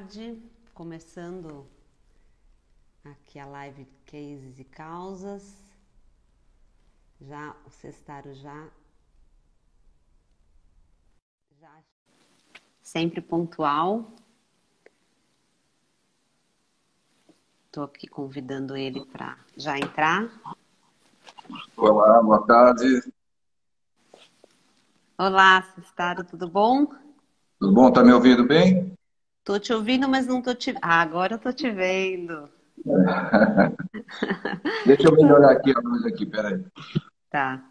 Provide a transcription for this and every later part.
tarde, começando aqui a live Cases e Causas. Já o Sestaro já sempre pontual. Estou aqui convidando ele para já entrar. Olá, boa tarde. Olá, Sestaro, tudo bom? Tudo bom? Tá me ouvindo bem? Tô te ouvindo, mas não tô te... Ah, agora eu tô te vendo. Deixa eu melhorar aqui a luz aqui, peraí. Tá.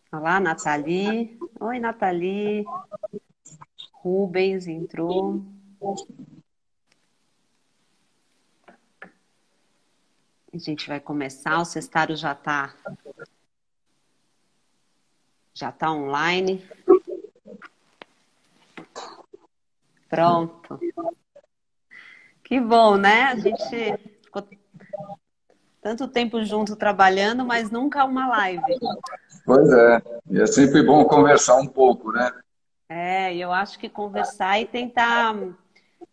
Olá, Nathalie. Oi, Nathalie. Rubens entrou. A gente vai começar. O Sestaro já tá online. Pronto. Que bom, né? A gente ficou tanto tempo junto trabalhando, mas nunca uma live. Pois é, e é sempre bom conversar um pouco, né? E eu acho que conversar e tentar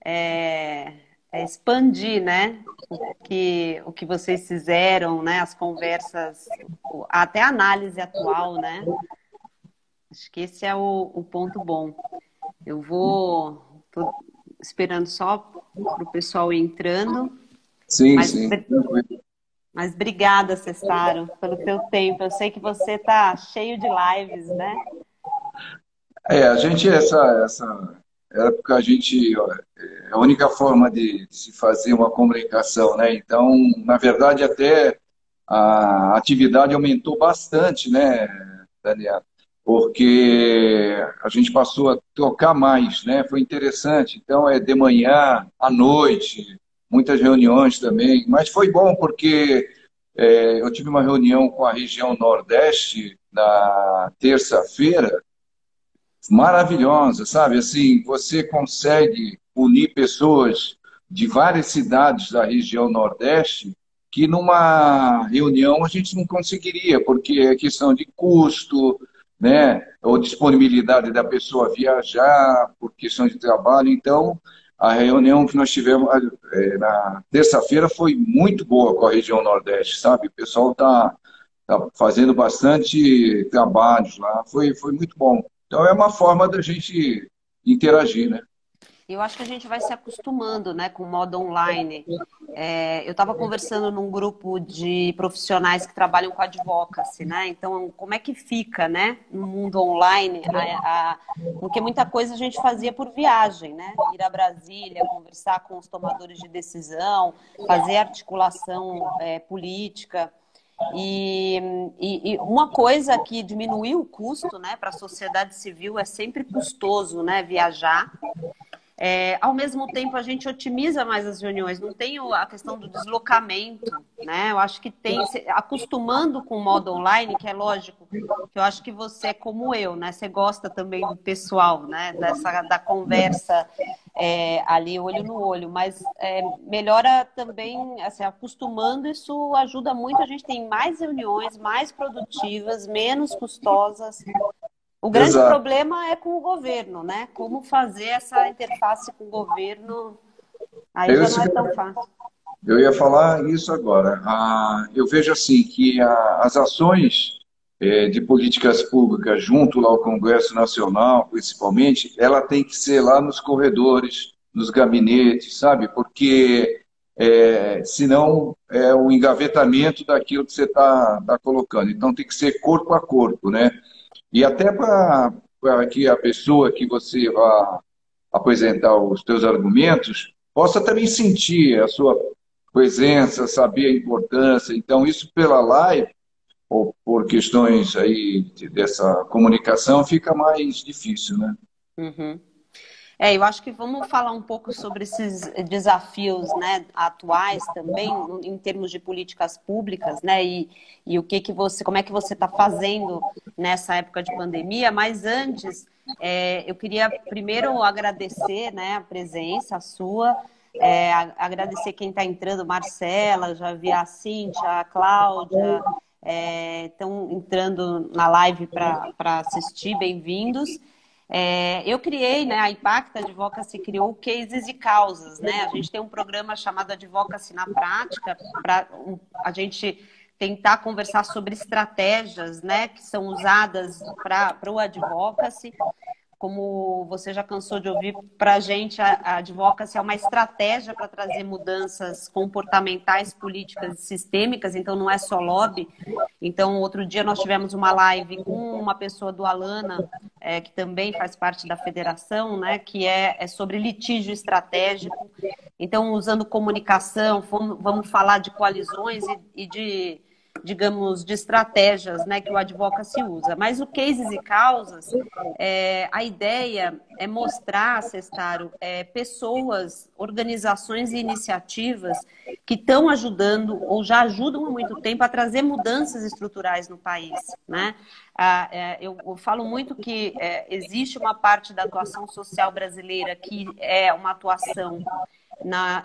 é, expandir, né? O que vocês fizeram, né? As conversas, até a análise atual, né? Acho que esse é o ponto bom. Tô esperando só para o pessoal ir entrando, Sim, mas, sim, tranquilo. mas obrigada, Cestaro, pelo teu tempo. Eu sei que você tá cheio de lives, né? A gente, essa época, a gente, ó, é a única forma de se fazer uma comunicação, né? Então, na verdade, até a atividade aumentou bastante, né, Daniela? Porque a gente passou a trocar mais, né? Foi interessante. Então, é de manhã, à noite, muitas reuniões também. Mas foi bom porque eu tive uma reunião com a região Nordeste na terça-feira, maravilhosa, sabe? Assim, você consegue unir pessoas de várias cidades da região Nordeste que numa reunião a gente não conseguiria, porque é questão de custo, né? Ou disponibilidade da pessoa viajar, por questão de trabalho. Então, a reunião que nós tivemos na terça-feira foi muito boa com a região Nordeste, sabe? O pessoal tá fazendo bastante trabalhos lá, foi muito bom. Então é uma forma da gente interagir, né? Eu acho que a gente vai se acostumando, né, com o modo online. Eu estava conversando num grupo de profissionais que trabalham com advocacy, né? Então, como é que fica, né, no mundo online? Porque muita coisa a gente fazia por viagem, né? Ir a Brasília, conversar com os tomadores de decisão, fazer articulação, política. E, e uma coisa que diminuiu o custo, né, para a sociedade civil é sempre custoso, né, viajar. Ao mesmo tempo, a gente otimiza mais as reuniões, não tem a questão do deslocamento, né? Eu acho que tem, acostumando com o modo online, que é lógico, que eu acho que você é como eu, né? Você gosta também do pessoal, né? Da conversa ali, olho no olho, mas melhora também, assim, acostumando, isso ajuda muito, a gente tem mais reuniões, mais produtivas, menos custosas. O grande Exato. problema é com o governo, né? Como fazer essa interface com o governo, aí Eu, já não é tão fácil. eu ia falar isso agora. Eu vejo assim que as ações de políticas públicas junto lá ao Congresso Nacional, principalmente, ela tem que ser lá nos corredores, nos gabinetes, sabe? Porque senão é o engavetamento daquilo que você tá colocando. Então tem que ser corpo a corpo, né? E até para que a pessoa que você vai apresentar os seus argumentos possa também sentir a sua presença, saber a importância. Então, isso pela live, ou por questões aí dessa comunicação, fica mais difícil, né? Uhum. Eu acho que vamos falar um pouco sobre esses desafios, né, atuais também, em termos de políticas públicas, né, e como é que você está fazendo nessa época de pandemia. Mas antes, eu queria primeiro agradecer, né, a presença sua, agradecer quem está entrando, Marcela, já vi a Cíntia, a Cláudia, estão entrando na live para assistir, bem-vindos. Eu criei, né, a Impact Advocacy criou cases e causas, né? A gente tem um programa chamado Advocacy na Prática, para a gente tentar conversar sobre estratégias, né, que são usadas para o advocacy. Como você já cansou de ouvir, para a gente a advocacy é uma estratégia para trazer mudanças comportamentais, políticas e sistêmicas, então não é só lobby. Então, outro dia nós tivemos uma live com uma pessoa do Alana, que também faz parte da federação, né, que é sobre litígio estratégico. Então, usando comunicação, vamos falar de coalizões e de, digamos, de estratégias, né, que o advocacy usa. Mas o cases e causas, a ideia é mostrar, Sestaro, pessoas, organizações e iniciativas que estão ajudando ou já ajudam há muito tempo a trazer mudanças estruturais no país, né? Eu falo muito que existe uma parte da atuação social brasileira que é uma atuação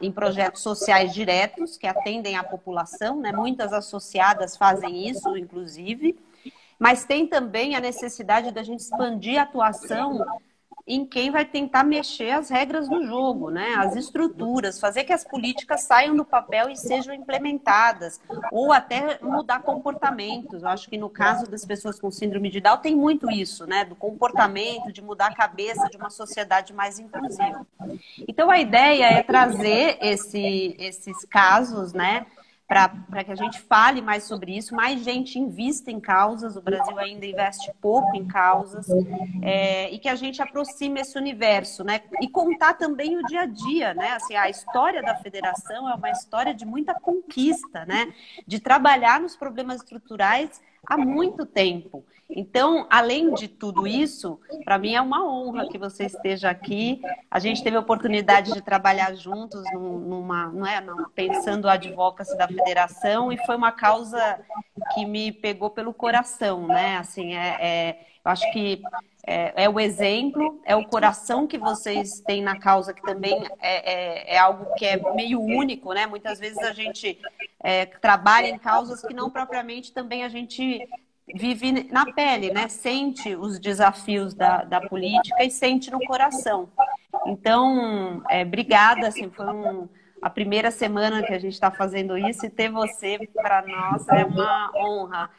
em projetos sociais diretos que atendem à população, né? Muitas associadas fazem isso, inclusive, mas tem também a necessidade da gente expandir a atuação em quem vai tentar mexer as regras do jogo, né? As estruturas, fazer que as políticas saiam do papel e sejam implementadas, ou até mudar comportamentos. Eu acho que no caso das pessoas com síndrome de Down tem muito isso, né? Do comportamento, de mudar a cabeça de uma sociedade mais inclusiva. Então a ideia é trazer esses casos, né? Para que a gente fale mais sobre isso, mais gente invista em causas, o Brasil ainda investe pouco em causas, e que a gente aproxime esse universo, né? E contar também o dia a dia, né? Assim, a história da federação é uma história de muita conquista, né? De trabalhar nos problemas estruturais há muito tempo. Então, além de tudo isso, para mim é uma honra que você esteja aqui. A gente teve a oportunidade de trabalhar juntos pensando a advocacy da federação, e foi uma causa que me pegou pelo coração, né? Assim, eu acho que é o exemplo, é o coração que vocês têm na causa, que também é algo que é meio único, né? Muitas vezes a gente trabalha em causas que não propriamente também a gente vive na pele, né? Sente os desafios da política e sente no coração. Então, obrigada, assim, foi a primeira semana que a gente está fazendo isso, e ter você para nós é uma honra.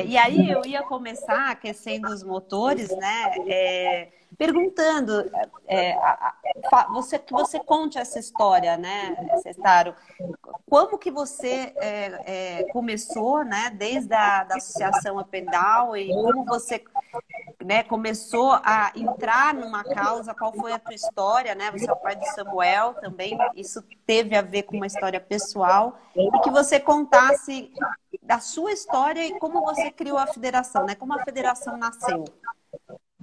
E aí eu ia começar aquecendo os motores, né? Perguntando, que você conte essa história, né, Sestaro? Como que você começou, né, desde da Associação Up and Down, e como você, né, começou a entrar numa causa, qual foi a tua história, né? Você é o pai de Samuel também, isso teve a ver com uma história pessoal, e que você contasse da sua história e como você criou a federação, né? Como a federação nasceu.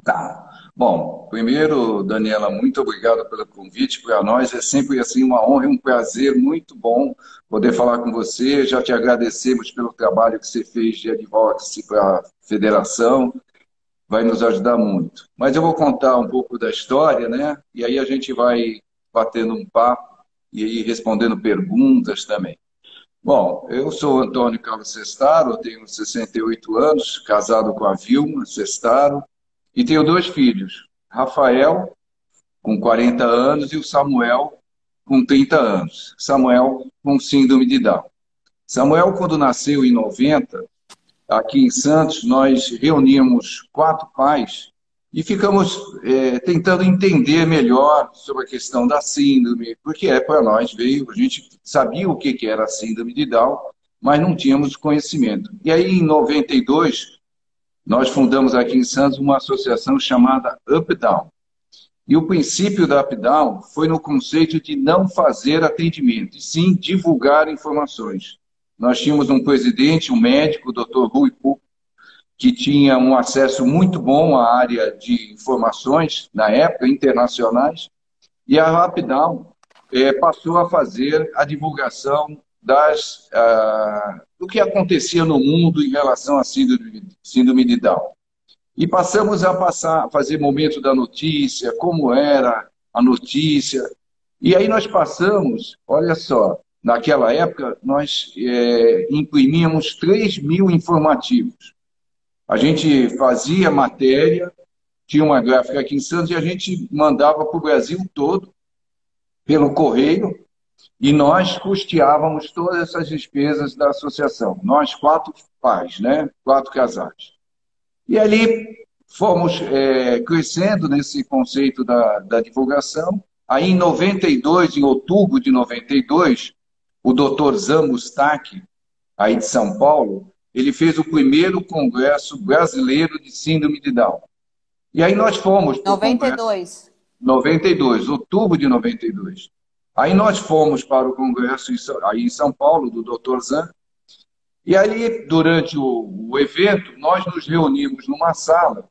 Tá. Bom, primeiro, Daniela, muito obrigado pelo convite. Para nós é sempre assim uma honra e um prazer muito bom poder falar com você. Já te agradecemos pelo trabalho que você fez de advocacy para a federação. Vai nos ajudar muito. Mas eu vou contar um pouco da história, né? E aí a gente vai batendo um papo e aí respondendo perguntas também. Bom, eu sou Antônio Carlos Sestaro, tenho 68 anos, casado com a Vilma Sestaro, e tenho 2 filhos, Rafael, com 40 anos, e o Samuel, com 30 anos. Samuel, com síndrome de Down. Samuel, quando nasceu em 90, aqui em Santos, nós reuníamos 4 pais e ficamos tentando entender melhor sobre a questão da síndrome, porque para nós a gente sabia o que era a síndrome de Down, mas não tínhamos conhecimento. E aí, em 92, nós fundamos aqui em Santos uma associação chamada Up Down. E o princípio da Up Down foi no conceito de não fazer atendimento, e sim divulgar informações. Nós tínhamos um presidente, um médico, o Dr. Rui Pupo, que tinha um acesso muito bom à área de informações, na época, internacionais, e a Up Down passou a fazer a divulgação do que acontecia no mundo em relação à síndrome de Down. E passamos a fazer momento da notícia, como era a notícia. E aí nós passamos, olha só, naquela época nós imprimíamos 3.000 informativos. A gente fazia matéria, tinha uma gráfica aqui em Santos e a gente mandava para o Brasil todo, pelo correio, e nós custeávamos todas essas despesas da associação. Nós, 4 pais, né? 4 casais. E ali fomos crescendo nesse conceito da divulgação. Aí, em 92, em outubro de 92, o doutor Zan Mustak, aí de São Paulo, ele fez o primeiro Congresso Brasileiro de Síndrome de Down. E aí nós fomos para o Congresso... 92. 92, outubro de 92. Aí nós fomos para o Congresso aí em São Paulo, do doutor Zan, e aí, durante o evento, nós nos reunimos numa sala,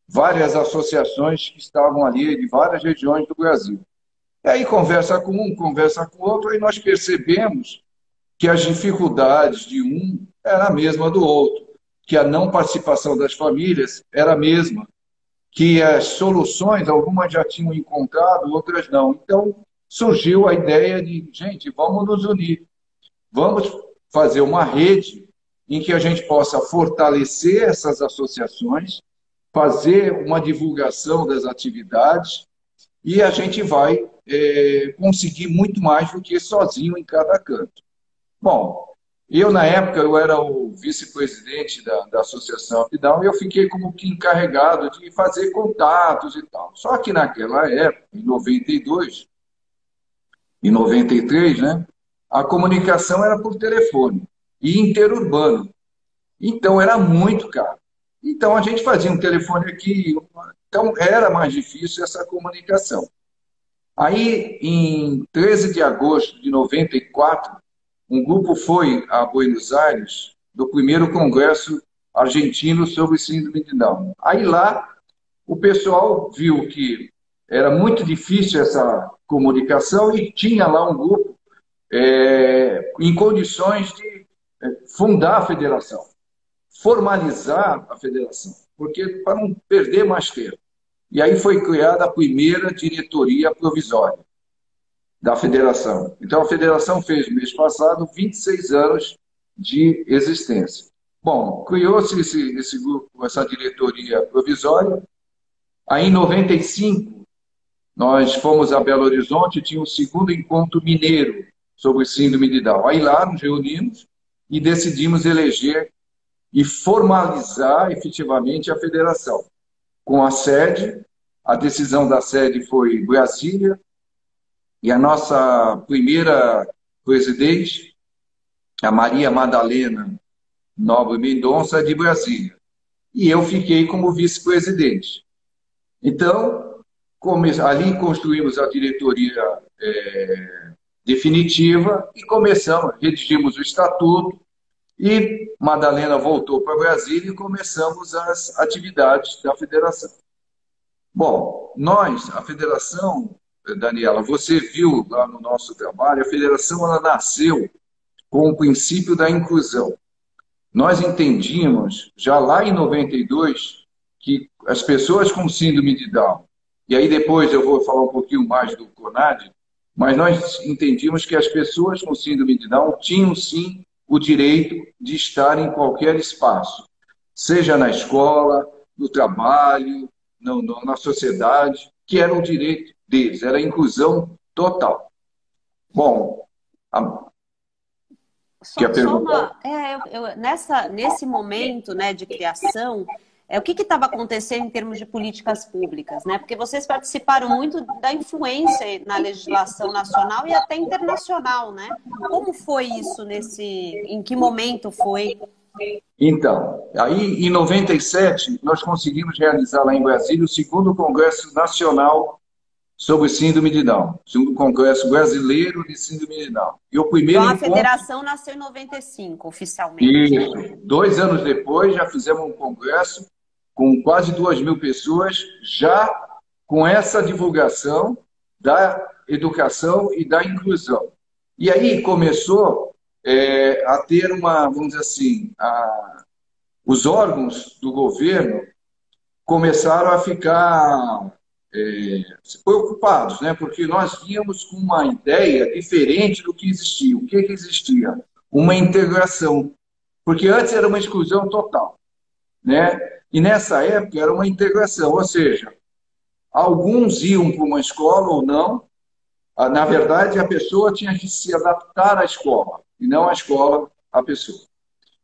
várias associações que estavam ali de várias regiões do Brasil. E aí conversa com um, conversa com o outro, e nós percebemos que as dificuldades de um era a mesma do outro, que a não participação das famílias era a mesma, que as soluções, algumas já tinham encontrado, outras não. Então, surgiu a ideia de, gente, vamos nos unir, vamos fazer uma rede em que a gente possa fortalecer essas associações, fazer uma divulgação das atividades e a gente vai conseguir muito mais do que sozinho em cada canto. Bom, eu, na época, eu era o vice-presidente da Associação Updown e eu fiquei como que encarregado de fazer contatos e tal. Só que naquela época, em 92 e 93, né, a comunicação era por telefone e interurbano. Então, era muito caro. Então, a gente fazia um telefone aqui, então era mais difícil essa comunicação. Aí, em 13 de agosto de 94, um grupo foi a Buenos Aires do primeiro Congresso Argentino sobre Síndrome de Down. Aí lá, o pessoal viu que era muito difícil essa comunicação e tinha lá um grupo em condições de fundar a federação, formalizar a federação, porque para não perder mais tempo. E aí foi criada a primeira diretoria provisória da federação. Então, a federação fez, no mês passado, 26 anos de existência. Bom, criou-se esse grupo, essa diretoria provisória. Aí, em 95, nós fomos a Belo Horizonte e tinha o segundo encontro mineiro sobre síndrome de Down. Aí lá nos reunimos e decidimos eleger e formalizar efetivamente a federação. Com a sede, a decisão da sede foi Brasília, e a nossa primeira presidente, a Maria Madalena Nobre Mendonça, de Brasília. E eu fiquei como vice-presidente. Então, ali construímos a diretoria definitiva e começamos, redigimos o estatuto, e Madalena voltou para Brasília e começamos as atividades da federação. Bom, a federação, Daniela, você viu lá no nosso trabalho, a federação ela nasceu com o princípio da inclusão. Nós entendíamos, já lá em 92, que as pessoas com síndrome de Down, e aí depois eu vou falar um pouquinho mais do CONAD, mas nós entendíamos que as pessoas com síndrome de Down tinham sim o direito de estar em qualquer espaço, seja na escola, no trabalho, na sociedade, que era um direito deles, era a inclusão total. Bom, quer perguntar? Nesse momento, né, de criação, o que estava acontecendo em termos de políticas públicas, né? Porque vocês participaram muito da influência na legislação nacional e até internacional, né? Como foi isso em que momento foi? Então, aí em 97, nós conseguimos realizar lá em Brasília o segundo Congresso Nacional sobre Síndrome de Down, o segundo Congresso Brasileiro de Síndrome de Down. E o primeiro então, a federação nasceu em 95, oficialmente. Isso. 2 anos depois, já fizemos um congresso com quase 2.000 pessoas, já com essa divulgação da educação e da inclusão. E aí começou a ter vamos dizer assim, os órgãos do governo começaram a ficar preocupados, né? Porque nós vínhamos com uma ideia diferente do que existia. O que existia? Uma integração. Porque antes era uma exclusão total. né? E nessa época era uma integração, ou seja, alguns iam para uma escola ou não. Na verdade, a pessoa tinha que se adaptar à escola, e não a escola à pessoa.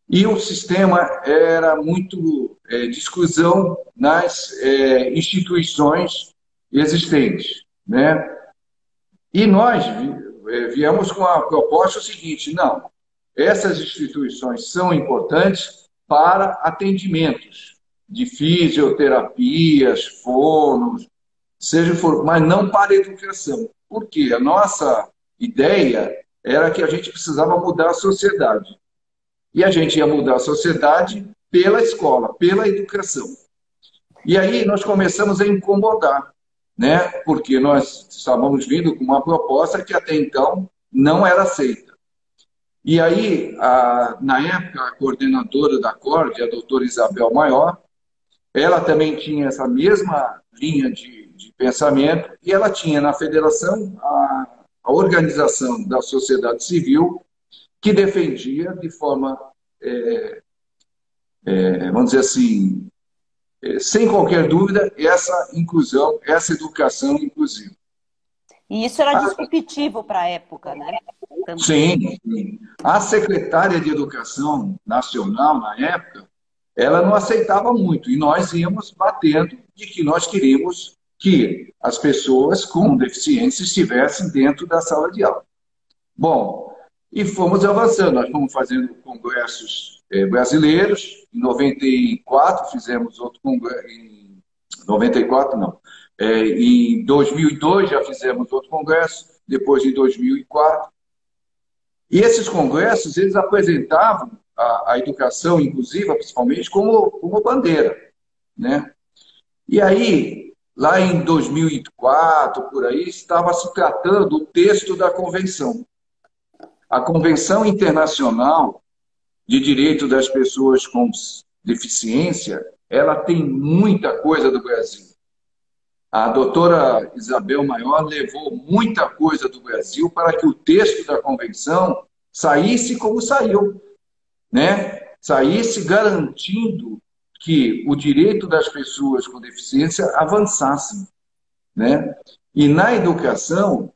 E o sistema era muito de exclusão nas instituições existentes, né? E nós viemos com a proposta seguinte: não, essas instituições são importantes para atendimentos de fisioterapias, fonos, seja for, mas não para a educação. Por quê? A nossa ideia era que a gente precisava mudar a sociedade. E a gente ia mudar a sociedade pela escola, pela educação. E aí nós começamos a incomodar, né? Porque nós estávamos vindo com uma proposta que até então não era aceita. E aí, na época, a coordenadora da CORD, a doutora Isabel Maior, ela também tinha essa mesma linha de pensamento, e ela tinha na federação a organização da sociedade civil que defendia de forma, vamos dizer assim, sem qualquer dúvida, essa inclusão, essa educação inclusiva. E isso era disruptivo para a época, né? Também. Sim, sim. A secretária de Educação Nacional, na época, ela não aceitava muito, e nós íamos batendo de que nós queríamos que as pessoas com deficiência estivessem dentro da sala de aula. Bom, e fomos avançando, nós fomos fazendo congressos brasileiros. Em 94 fizemos outro congresso, em 94 não, em 2002 já fizemos outro congresso, depois em 2004. E esses congressos, eles apresentavam a educação inclusiva, principalmente, como bandeira, né? E aí, lá em 2004, por aí, estava se tratando o texto da convenção. A Convenção Internacional de Direito das Pessoas com Deficiência, ela tem muita coisa do Brasil. A doutora Isabel Maior levou muita coisa do Brasil para que o texto da convenção saísse como saiu, né? Saísse garantindo que o direito das pessoas com deficiência avançasse, né? E na educação,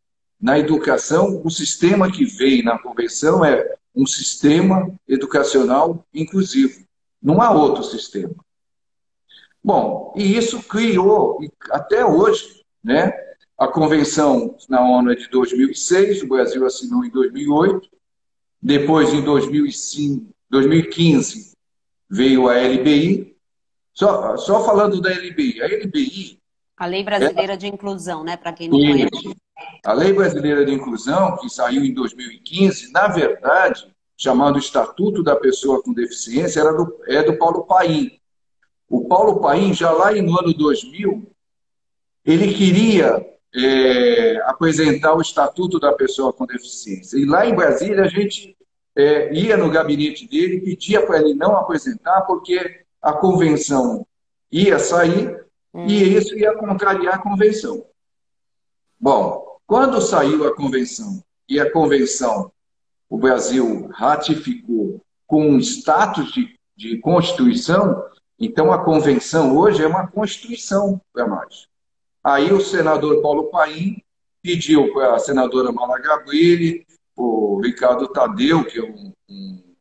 o sistema que veio na convenção é um sistema educacional inclusivo. Não há outro sistema. Bom, e isso criou, até hoje, né? A convenção na ONU é de 2006, o Brasil assinou em 2008, depois em 2015 veio a LBI. Só falando da LBI, a LBI... A Lei Brasileira de Inclusão, né? Para quem não conhece. A Lei Brasileira de Inclusão, que saiu em 2015, na verdade, chamado Estatuto da Pessoa com Deficiência, é do Paulo Paim. O Paulo Paim, já lá no ano 2000, ele queria apresentar o Estatuto da Pessoa com Deficiência. E lá em Brasília, a gente ia no gabinete dele, pedia para ele não apresentar, porque a convenção ia sair e isso ia contrariar a convenção. Bom, quando saiu a convenção e a convenção, o Brasil ratificou com um status de Constituição, então a convenção hoje é uma Constituição para nós. Aí o senador Paulo Paim pediu para a senadora Mara Gabrilli, o Ricardo Tadeu, que é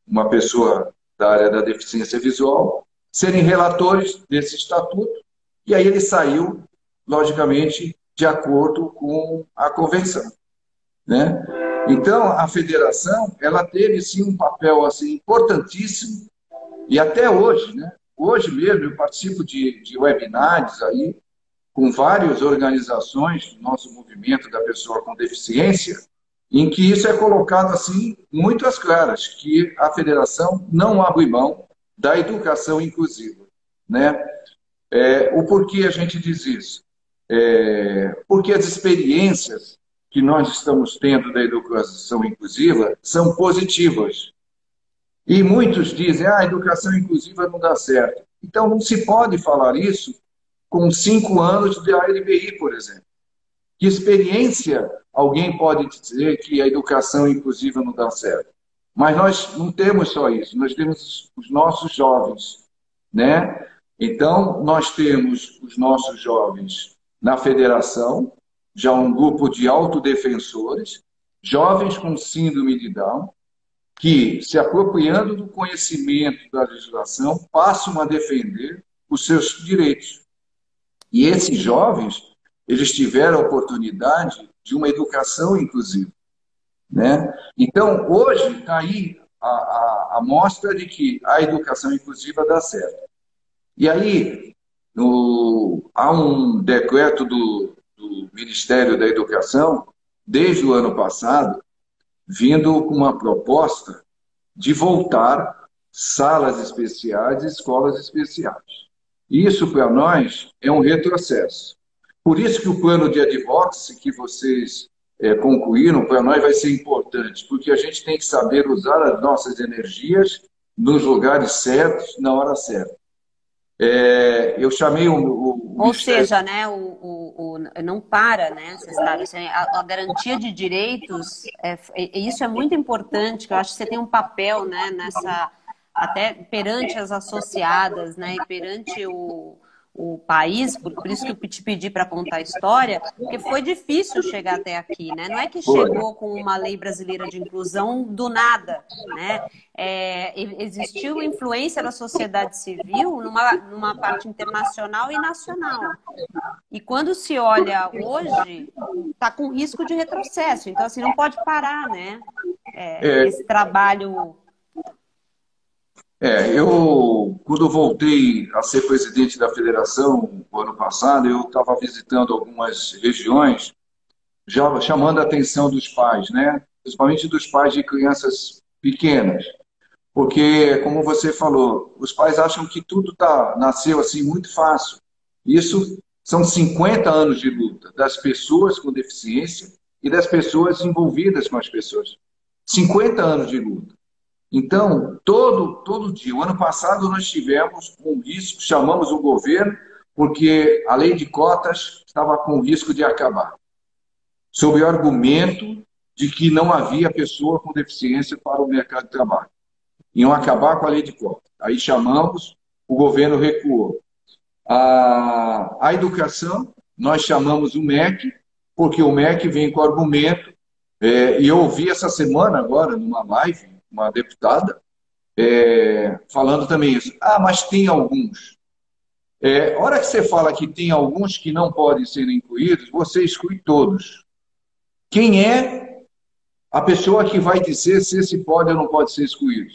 uma pessoa da área da deficiência visual, serem relatores desse estatuto, e aí ele saiu, logicamente, de acordo com a convenção, né? Então, a federação, ela teve, sim, um papel assim, importantíssimo, e até hoje, né? Hoje mesmo eu participo de webinars aí, com várias organizações do nosso movimento da pessoa com deficiência, em que isso é colocado assim, muito às claras, que a federação não abre mão da educação inclusiva, né? O porquê a gente diz isso? Porque as experiências que nós estamos tendo da educação inclusiva são positivas. E muitos dizem, a educação inclusiva não dá certo. Então, não se pode falar isso com 5 anos de ALBI, por exemplo. Que experiência alguém pode dizer que a educação inclusiva não dá certo? Mas nós não temos só isso, nós temos os nossos jovens, né? Então, nós temos os nossos jovens na federação, já um grupo de autodefensores, jovens com síndrome de Down, que, se apropriando do conhecimento da legislação, passam a defender os seus direitos. E esses jovens, eles tiveram a oportunidade de uma educação inclusiva, né? Então, hoje está aí a mostra de que a educação inclusiva dá certo. E aí, há um decreto do Ministério da Educação, desde o ano passado, vindo com uma proposta de voltar salas especiais e escolas especiais. Isso, para nós, é um retrocesso. Por isso que o plano de advocacy que vocês concluíram, para nós vai ser importante, porque a gente tem que saber usar as nossas energias nos lugares certos, na hora certa. Eu chamei Ou seja, né, não para, né, assim, a garantia de direitos, isso é muito importante, que eu acho que você tem um papel, né, nessa, até perante as associadas, né, e perante o país, por isso que eu te pedi para contar a história, porque foi difícil chegar até aqui, né? Não é que chegou com uma lei brasileira de inclusão do nada, né? Existiu influência da sociedade civil numa parte internacional e nacional. E quando se olha hoje, está com risco de retrocesso. Então, assim, não pode parar, né? Esse trabalho... quando voltei a ser presidente da federação no ano passado, eu estava visitando algumas regiões, já chamando a atenção dos pais, né? Principalmente dos pais de crianças pequenas. Porque, como você falou, os pais acham que tudo nasceu assim muito fácil. Isso são 50 anos de luta das pessoas com deficiência e das pessoas envolvidas com as pessoas. 50 anos de luta. Então, todo dia, o ano passado nós tivemos um risco, chamamos o governo, porque a lei de cotas estava com risco de acabar, sob o argumento de que não havia pessoa com deficiência para o mercado de trabalho. Iam acabar com a lei de cotas. Aí chamamos, o governo recuou. A educação, nós chamamos o MEC, porque o MEC vem com o argumento, e eu ouvi essa semana agora, numa live, uma deputada, falando também isso. Mas tem alguns. A hora que você fala que tem alguns que não podem ser incluídos, você exclui todos. Quem é a pessoa que vai dizer se esse pode ou não pode ser excluído?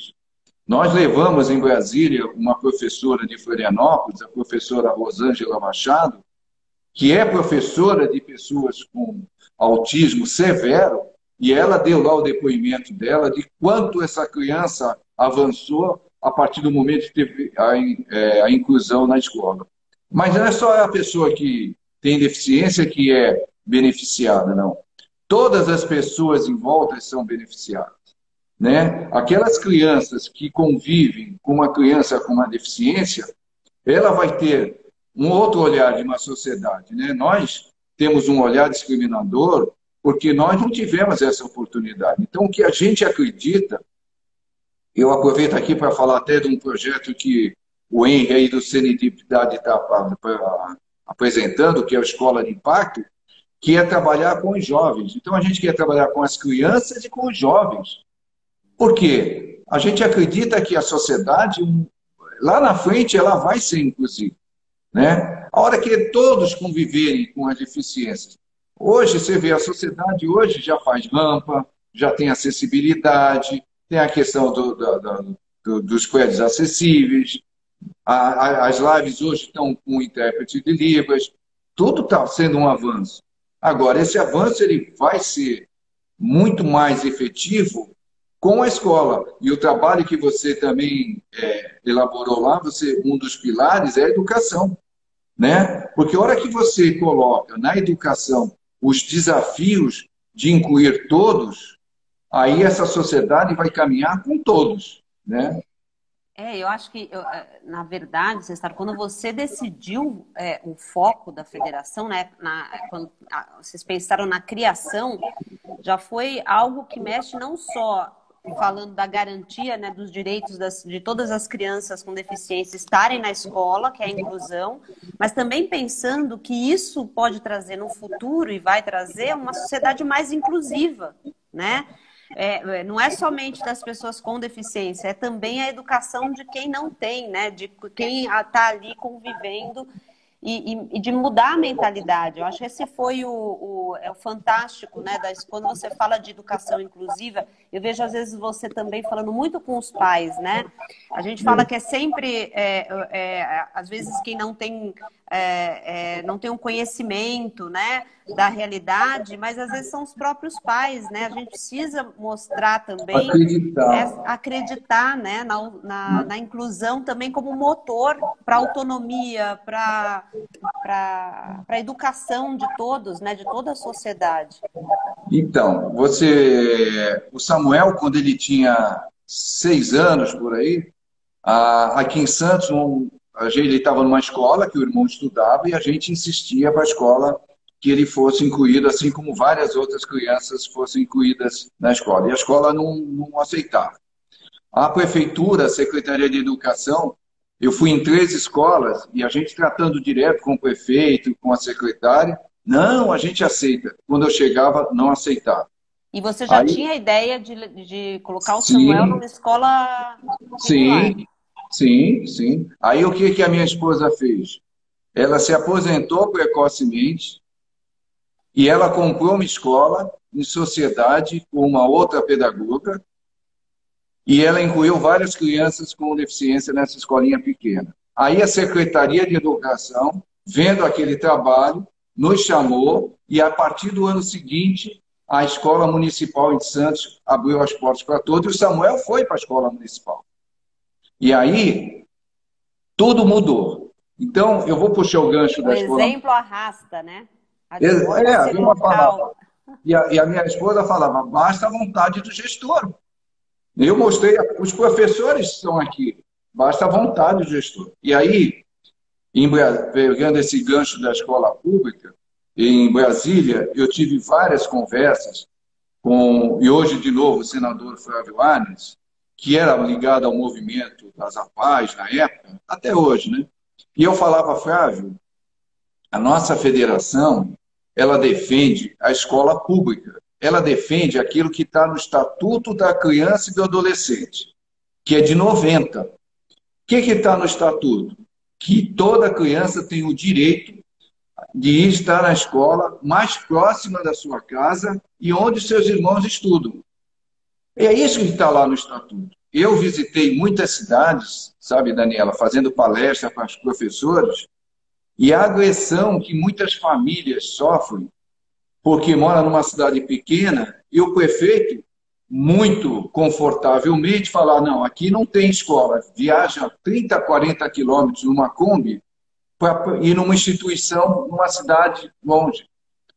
Nós levamos em Brasília uma professora de Florianópolis, a professora Rosângela Machado, que é professora de pessoas com autismo severo, e ela deu lá o depoimento dela de quanto essa criança avançou a partir do momento que teve a inclusão na escola. Mas não é só a pessoa que tem deficiência que é beneficiada, não. Todas as pessoas em volta são beneficiadas, né? Aquelas crianças que convivem com uma criança com uma deficiência, ela vai ter um outro olhar de uma sociedade, né? Nós temos um olhar discriminador porque nós não tivemos essa oportunidade. Então, o que a gente acredita, eu aproveito aqui para falar até de um projeto que o Henry aí do CNDIPDAD está apresentando, que é a Escola de Impacto, que é trabalhar com os jovens. Então, a gente quer trabalhar com as crianças e com os jovens. Por quê? A gente acredita que a sociedade, lá na frente, ela vai ser inclusiva, né? A hora que todos conviverem com as deficiências. Hoje, você vê, a sociedade hoje já faz rampa, já tem acessibilidade, tem a questão dos prédios acessíveis, as lives hoje estão com intérprete de Libras, tudo está sendo um avanço. Agora, esse avanço ele vai ser muito mais efetivo com a escola. E o trabalho que você também elaborou lá, um dos pilares é a educação, né? Porque a hora que você coloca na educação os desafios de incluir todos, aí essa sociedade vai caminhar com todos, né? Eu acho que, na verdade, César, quando você decidiu o foco da federação, né, quando vocês pensaram na criação, já foi algo que mexe não só falando da garantia, né, dos direitos de todas as crianças com deficiência estarem na escola, que é a inclusão, mas também pensando que isso pode trazer no futuro e vai trazer uma sociedade mais inclusiva, né? Não é somente das pessoas com deficiência, é também a educação de quem não tem, né? De quem está ali convivendo e de mudar a mentalidade. Eu acho que esse foi o fantástico, né? Quando você fala de educação inclusiva, eu vejo às vezes você também falando muito com os pais, né? A gente fala que é sempre, às vezes quem não tem um conhecimento, né, da realidade, mas às vezes são os próprios pais, né? A gente precisa mostrar também, acreditar, né, na inclusão também como motor para a autonomia, para a educação de todos, né, de toda a sociedade. Então, o Samuel, quando ele tinha 6 anos por aí, aqui em Santos, ele estava numa escola que o irmão estudava e a gente insistia para a escola que ele fosse incluído, assim como várias outras crianças fossem incluídas na escola. E a escola não aceitava. A prefeitura, a Secretaria de Educação, eu fui em 3 escolas e a gente tratando direto com o prefeito, com a secretária, não, a gente aceita. Quando eu chegava, não aceitava. E você já tinha a ideia de colocar o Samuel numa escola regular? Sim. Aí o que a minha esposa fez? Ela se aposentou precocemente e ela comprou uma escola em sociedade com uma outra pedagoga e ela incluiu várias crianças com deficiência nessa escolinha pequena. Aí a Secretaria de Educação, vendo aquele trabalho, nos chamou e a partir do ano seguinte a Escola Municipal de Santos abriu as portas para todos e o Samuel foi para a Escola Municipal. E aí, tudo mudou. Então, eu vou puxar o gancho da escola. O exemplo arrasta, né? Havia uma palavra. E a minha esposa falava, basta a vontade do gestor. Eu mostrei, os professores estão aqui, basta a vontade do gestor. E aí, pegando esse gancho da escola pública, em Brasília, eu tive várias conversas e hoje, de novo, o senador Flávio Arnes, que era ligado ao movimento das APAES na época, até hoje, né? E eu falava, Flávio, a nossa federação, ela defende a escola pública, ela defende aquilo que está no Estatuto da Criança e do Adolescente, que é de 90. O que está no Estatuto? Que toda criança tem o direito de estar na escola mais próxima da sua casa e onde seus irmãos estudam. É isso que está lá no Estatuto. Eu visitei muitas cidades, sabe, Daniela, fazendo palestra para os professores, e a agressão que muitas famílias sofrem, porque moram numa cidade pequena, e o prefeito, muito confortavelmente, fala, não, aqui não tem escola, viaja 30, 40 quilômetros numa Kombi para ir numa instituição, numa cidade longe.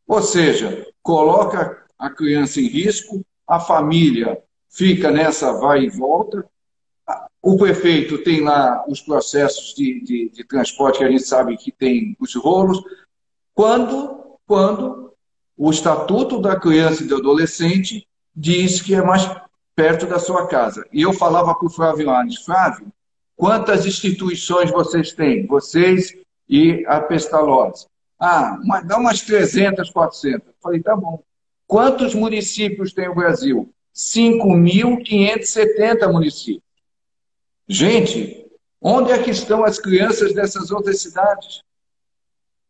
Ou seja, coloca a criança em risco, a família fica nessa vai e volta, o prefeito tem lá os processos de transporte que a gente sabe que tem os rolos, quando o Estatuto da Criança e do Adolescente diz que é mais perto da sua casa. E eu falava para o Flávio Arnes, Flávio, quantas instituições vocês têm? Vocês e a Pestalozzi. Dá umas 300, 400. Eu falei, tá bom. Quantos municípios tem o Brasil? 5.570 municípios. Gente, onde é que estão as crianças dessas outras cidades?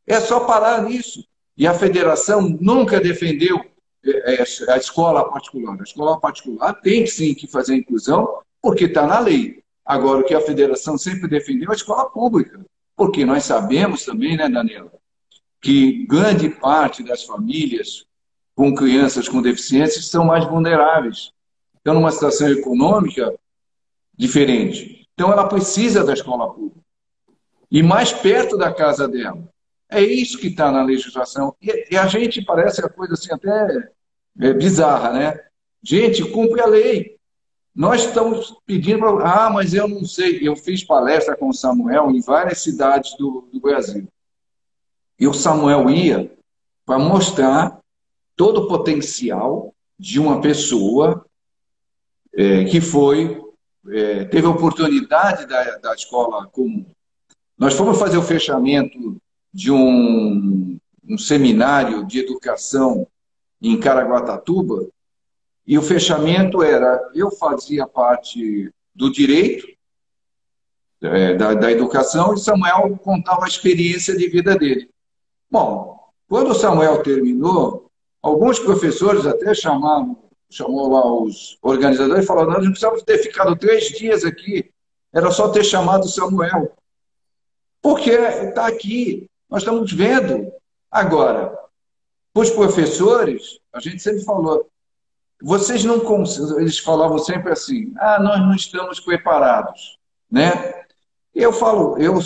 É só parar nisso. E a federação nunca defendeu a escola particular. A escola particular tem sim que fazer a inclusão, porque está na lei. Agora, o que a federação sempre defendeu é a escola pública. Porque nós sabemos também, né, Daniela, que grande parte das famílias com crianças com deficiências são mais vulneráveis. Estão numa situação econômica diferente. Então, ela precisa da escola pública. E mais perto da casa dela. É isso que está na legislação. E a gente parece a coisa assim até bizarra, né? Gente, cumpre a lei. Nós estamos pedindo para... mas eu não sei. Eu fiz palestra com o Samuel em várias cidades do Brasil. E o Samuel ia para mostrar todo o potencial de uma pessoa que foi, teve a oportunidade da escola comum. Nós fomos fazer o fechamento de um seminário de educação em Caraguatatuba, e o fechamento era, eu fazia parte do direito, da educação, e Samuel contava a experiência de vida dele. Bom, quando o Samuel terminou, alguns professores até chamou lá os organizadores e falaram: nós não precisamos ter ficado 3 dias aqui, era só ter chamado o Samuel, porque está aqui, nós estamos vendo. Agora, para os professores, a gente sempre falou, vocês não conseguem, eles falavam sempre assim: nós não estamos preparados, né? Eu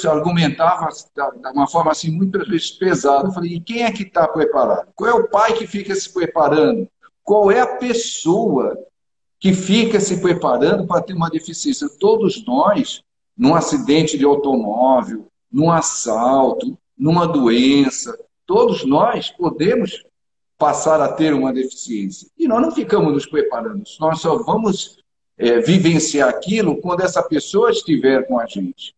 argumentava de uma forma assim muito pesada. Eu falei: e quem é que está preparado? Qual é o pai que fica se preparando? Qual é a pessoa que fica se preparando para ter uma deficiência? Todos nós, num acidente de automóvel, num assalto, numa doença, todos nós podemos passar a ter uma deficiência. E nós não ficamos nos preparando. Nós só vamos vivenciar aquilo quando essa pessoa estiver com a gente.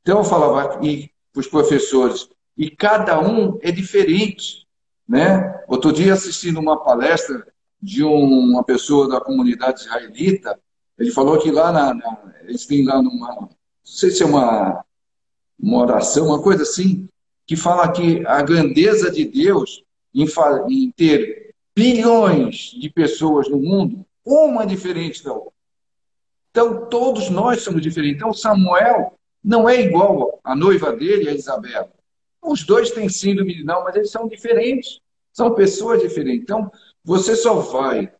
Então, eu falava para os professores, e cada um é diferente, né? Outro dia, assistindo uma palestra de uma pessoa da comunidade israelita, ele falou que lá eles têm lá não sei se é uma oração, uma coisa assim, que fala que a grandeza de Deus em ter bilhões de pessoas no mundo, uma diferente da outra. Então, todos nós somos diferentes. Então, Samuel não é igual a noiva dele, a Isabela. Os dois têm síndrome, não, mas eles são diferentes. São pessoas diferentes. Então, você só vai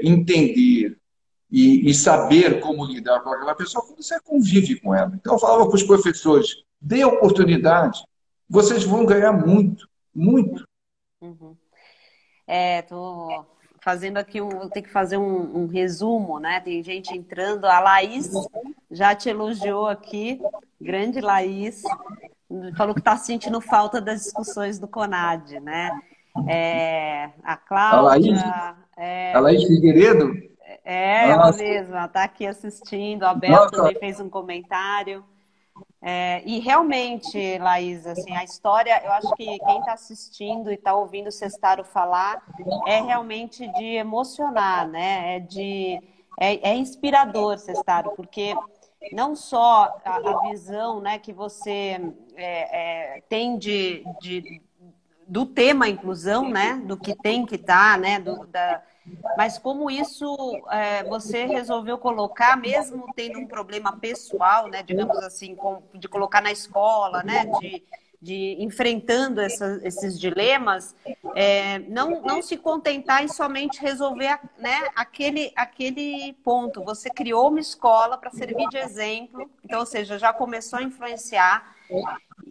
entender e saber como lidar com aquela pessoa quando você convive com ela. Então, eu falava para os professores: dê oportunidade, vocês vão ganhar muito, muito. Uhum. Tô fazendo aqui vou ter que fazer um resumo, né? Tem gente entrando. A Laís já te elogiou aqui, grande Laís, falou que está sentindo falta das discussões do CONAD, né? A Cláudia. A Laís Figueiredo? Ela mesma, está aqui assistindo. A Bel também fez um comentário. E realmente, Laís, assim, a história, eu acho que quem está assistindo e está ouvindo o Sestaro falar é realmente de emocionar, né? É inspirador, Sestaro, porque não só a visão, né, que você tem do tema inclusão, né? Do que tem que estar, né? Mas como isso você resolveu colocar, mesmo tendo um problema pessoal, né, digamos assim, de colocar na escola, né, de enfrentando esses dilemas, não se contentar em somente resolver, né, aquele ponto. Você criou uma escola para servir de exemplo, então, ou seja, já começou a influenciar.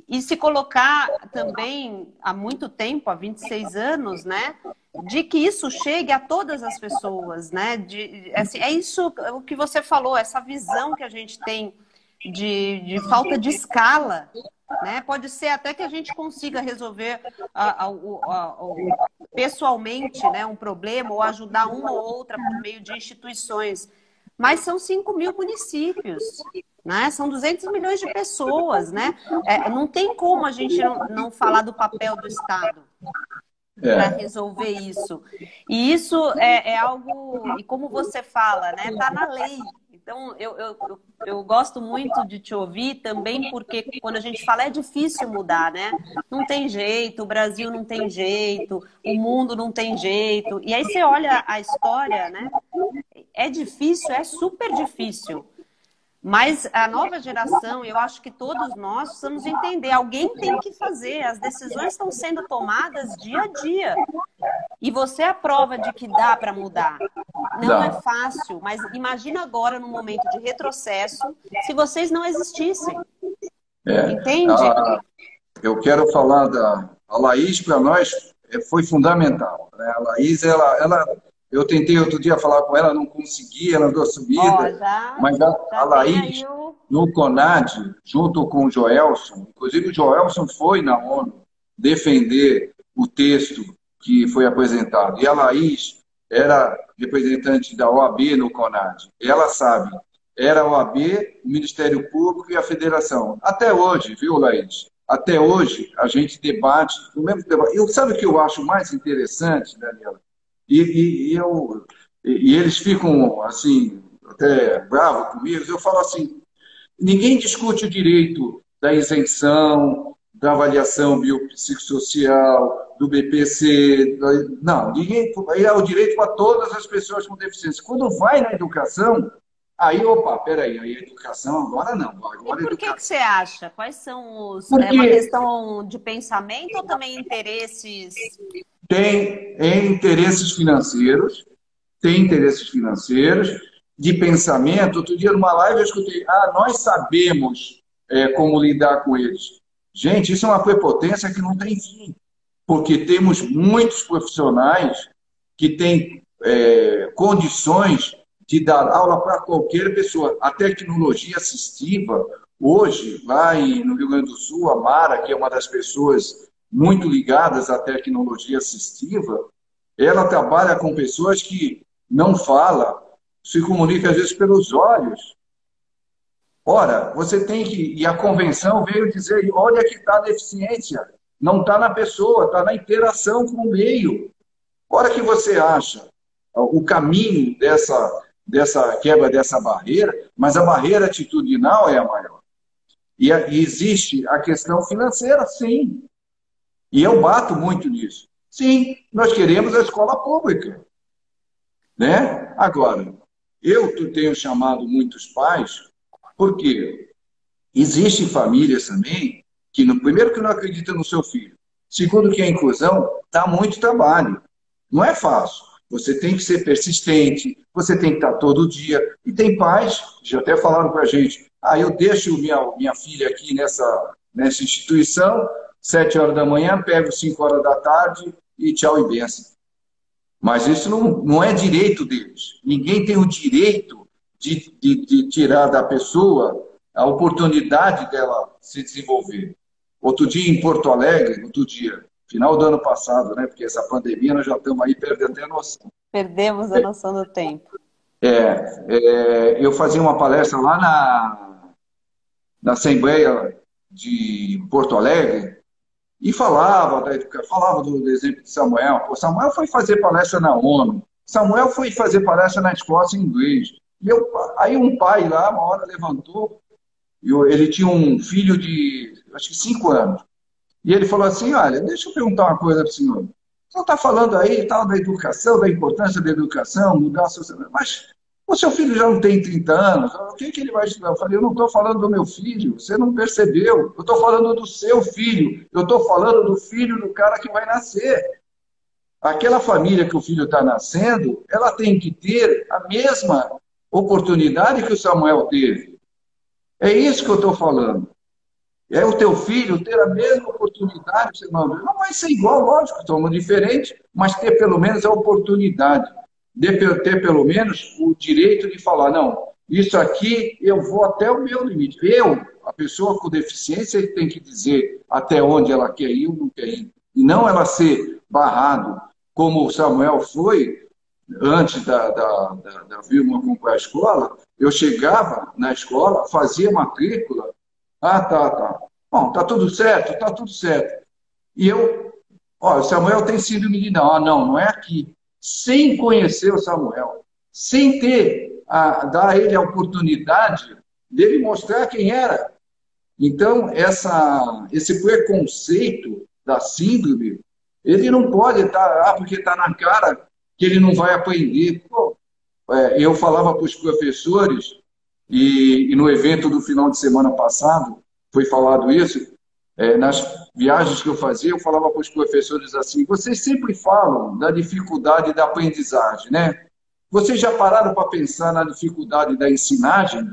E se colocar também há muito tempo, há 26 anos, né? De que isso chegue a todas as pessoas, né? Assim, é isso o que você falou, essa visão que a gente tem de falta de escala, né? Pode ser até que a gente consiga resolver pessoalmente, né, um problema ou ajudar uma ou outra por meio de instituições. Mas são 5.000 municípios, né? São 200 milhões de pessoas, né? Não tem como a gente não falar do papel do Estado para resolver isso. E isso é algo, e como você fala, né? Está na lei. Então, eu gosto muito de te ouvir também, porque quando a gente fala é difícil mudar, né? Não tem jeito, o Brasil não tem jeito, o mundo não tem jeito. E aí você olha a história, né? É difícil, é super difícil. Mas a nova geração, eu acho que todos nós precisamos entender. Alguém tem que fazer. As decisões estão sendo tomadas dia a dia. E você é a prova de que dá para mudar. Não é fácil, mas imagina agora, num momento de retrocesso, se vocês não existissem. Entende? Eu quero falar a Laís, para nós, foi fundamental. Né? A Laís, eu tentei outro dia falar com ela, não consegui, ela andou subida. Mas a Laís, no CONAD, junto com o Joelson, inclusive o Joelson foi na ONU defender o texto que foi apresentado. E a Laís era representante da OAB no CONAD. Ela sabe. Era a OAB, o Ministério Público e a Federação. Até hoje, viu, Laís? Até hoje, a gente debate, no mesmo debate. Sabe o que eu acho mais interessante, Daniela? E eles ficam, assim, até bravos comigo. Eu falo assim, ninguém discute o direito da isenção, da avaliação biopsicossocial, do BPC. Não, ninguém. É o direito para todas as pessoas com deficiência. Quando vai na educação, aí, opa, peraí, aí a educação agora não. Agora E por que educação. que você acha? Quais são os... É uma Porque questão de pensamento ou também interesses? tem interesses financeiros, de pensamento. Outro dia, numa live, eu escutei, nós sabemos como lidar com eles. Gente, isso é uma prepotência que não tem fim, porque temos muitos profissionais que têm condições de dar aula para qualquer pessoa. A tecnologia assistiva, hoje, lá no Rio Grande do Sul, a Mara, que é uma das pessoas muito ligadas à tecnologia assistiva, ela trabalha com pessoas que não falam, se comunicam às vezes pelos olhos. Ora, você tem que... E a convenção veio dizer, olha que está a deficiência. Não está na pessoa, está na interação com o meio. Ora que você acha o caminho dessa quebra dessa barreira, mas a barreira atitudinal é a maior. E existe a questão financeira, sim. E eu bato muito nisso. Sim, nós queremos a escola pública, né? Agora, eu tenho chamado muitos pais, porque existem famílias também que, primeiro, que não acreditam no seu filho. Segundo, que a inclusão dá muito trabalho. Não é fácil. Você tem que ser persistente, você tem que estar todo dia. E tem pais, já até falaram para a gente, eu deixo minha filha aqui nessa instituição, 7 horas da manhã, pego 5 horas da tarde e tchau e benção. Mas isso não é direito deles. Ninguém tem o direito de tirar da pessoa a oportunidade dela se desenvolver. Outro dia em Porto Alegre, final do ano passado, né? Porque essa pandemia nós já estamos aí perdendo até a noção. Perdemos a noção do tempo. Eu fazia uma palestra lá na Assembleia de Porto Alegre e falava da educação, falava do exemplo de Samuel. Pô, Samuel foi fazer palestra na ONU, Samuel foi fazer palestra na Escócia em inglês. Aí um pai lá, uma hora levantou, ele tinha um filho de, acho que 5 anos. E ele falou assim, olha, deixa eu perguntar uma coisa para o senhor. O senhor está falando aí tal da educação, da importância da educação, mudar a sociedade. Mas o seu filho já não tem 30 anos, o que ele vai estudar? Eu falei, eu não estou falando do meu filho, você não percebeu. Eu estou falando do seu filho, eu estou falando do filho do cara que vai nascer. Aquela família que o filho está nascendo, ela tem que ter a mesma oportunidade que o Samuel teve. É isso que eu estou falando. É o teu filho ter a mesma oportunidade, irmão. Não vai ser igual, lógico, somos diferentes, mas ter pelo menos a oportunidade. De ter pelo menos o direito de falar, não, isso aqui eu vou até o meu limite. A pessoa com deficiência, tem que dizer até onde ela quer ir ou não quer ir. E não ela ser barrado, como o Samuel foi, antes da Vilma comprar a escola. Eu chegava na escola, fazia matrícula. Tá. Bom, tá tudo certo, tá tudo certo. E o Samuel tem sido menina. Não é aqui. Sem conhecer o Samuel, sem dar a ele a oportunidade dele mostrar quem era. Então, esse preconceito da síndrome, ele não pode estar, porque está na cara que ele não vai aprender. Eu falava para os professores, e no evento do final de semana passado, foi falado isso, nas viagens que eu fazia, eu falava para os professores assim, vocês sempre falam da dificuldade da aprendizagem, né? Vocês já pararam para pensar na dificuldade da ensinagem?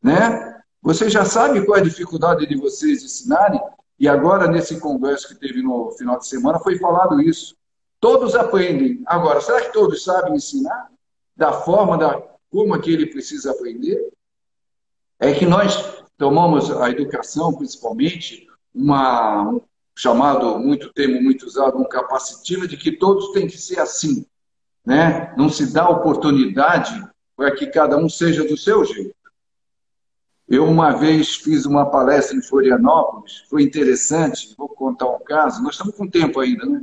Né? Vocês já sabem qual é a dificuldade de vocês ensinarem? E agora, nesse congresso que teve no final de semana, foi falado isso. Todos aprendem. Agora, será que todos sabem ensinar? Da forma, como que ele precisa aprender? É que nós tomamos a educação, principalmente, termo muito usado, um capacitivo de que todos têm que ser assim. né? Não se dá oportunidade para que cada um seja do seu jeito. Eu uma vez fiz uma palestra em Florianópolis, foi interessante, vou contar um caso, nós estamos com tempo ainda, né?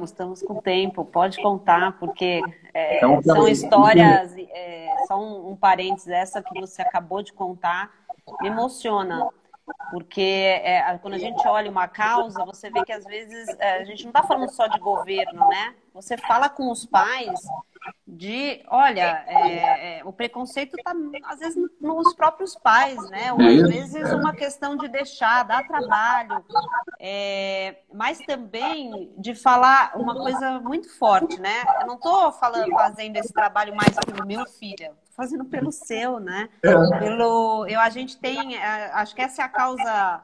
Estamos com tempo, pode contar, porque Então, são histórias, só um parênteses, essa que você acabou de contar, me emociona, porque quando a gente olha uma causa, você vê que às vezes a gente não está falando só de governo, né? Você fala com os pais olha, o preconceito está às vezes nos próprios pais, né? Ou às vezes uma questão de dar trabalho, mas também de falar uma coisa muito forte, né? Eu não estou fazendo esse trabalho mais pelo meu filho, estou fazendo pelo seu, né? A gente tem, acho que essa é a causa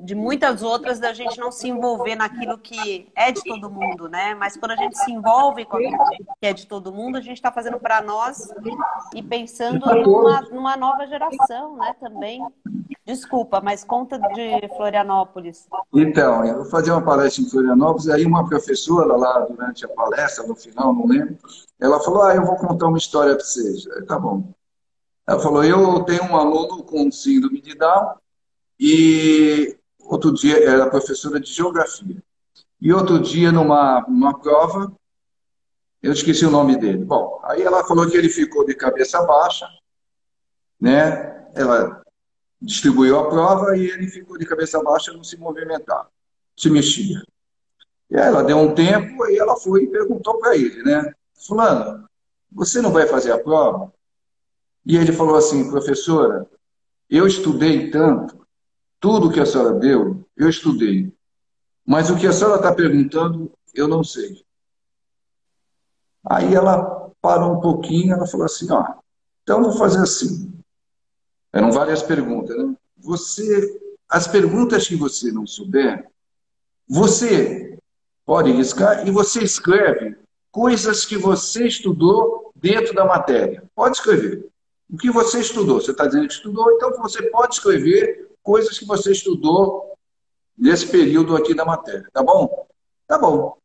de muitas outras da gente não se envolver naquilo que é de todo mundo, né? Mas quando a gente se envolve com aquilo que é de todo mundo, a gente está fazendo para nós e pensando numa nova geração, né? Também. Desculpa, mas conta de Florianópolis. Então, eu vou fazer uma palestra em Florianópolis, aí uma professora lá durante a palestra, no final, não lembro, ela falou, eu vou contar uma história para vocês. Aí, tá bom. Ela falou, eu tenho um aluno com síndrome de Down e outro dia era professora de geografia. E outro dia, numa prova, eu esqueci o nome dele. Bom, aí ela falou que ele ficou de cabeça baixa, né? Ela distribuiu a prova e ele ficou de cabeça baixa, não se movimentava, se mexia. E aí ela deu um tempo e ela foi e perguntou para ele, né? Fulano, você não vai fazer a prova? E ele falou assim, professora, eu estudei tanto, tudo que a senhora deu, eu estudei. Mas o que a senhora está perguntando, eu não sei. Aí ela parou um pouquinho, ela falou assim, então vou fazer assim. Eram várias perguntas, né? As perguntas que você não souber, você pode riscar e você escreve coisas que você estudou dentro da matéria. Pode escrever. O que você estudou? Você está dizendo que estudou, então você pode escrever coisas que você estudou nesse período aqui da matéria. Tá bom? Tá bom.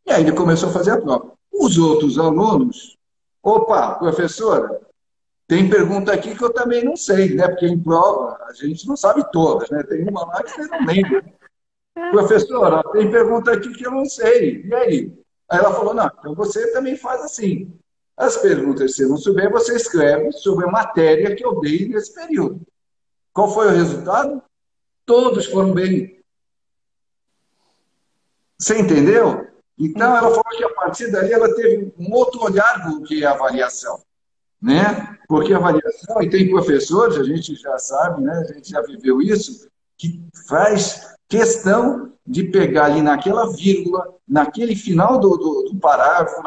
E aí ele começou a fazer a prova. Os outros alunos, opa, professora, tem pergunta aqui que eu também não sei, né? Porque em prova a gente não sabe todas, né? Tem uma lá que você não lembra. Professora, tem pergunta aqui que eu não sei. E aí? Aí ela falou, não, então você também faz assim. As perguntas, se você não souber, você escreve sobre a matéria que eu dei nesse período. Qual foi o resultado? Todos foram bem. Você entendeu? Então, ela falou que a partir daí ela teve um outro olhar do que a avaliação, né? Porque a avaliação, e tem professores, a gente já sabe, né? A gente já viveu isso, que faz questão de pegar ali naquela vírgula, naquele final do parágrafo,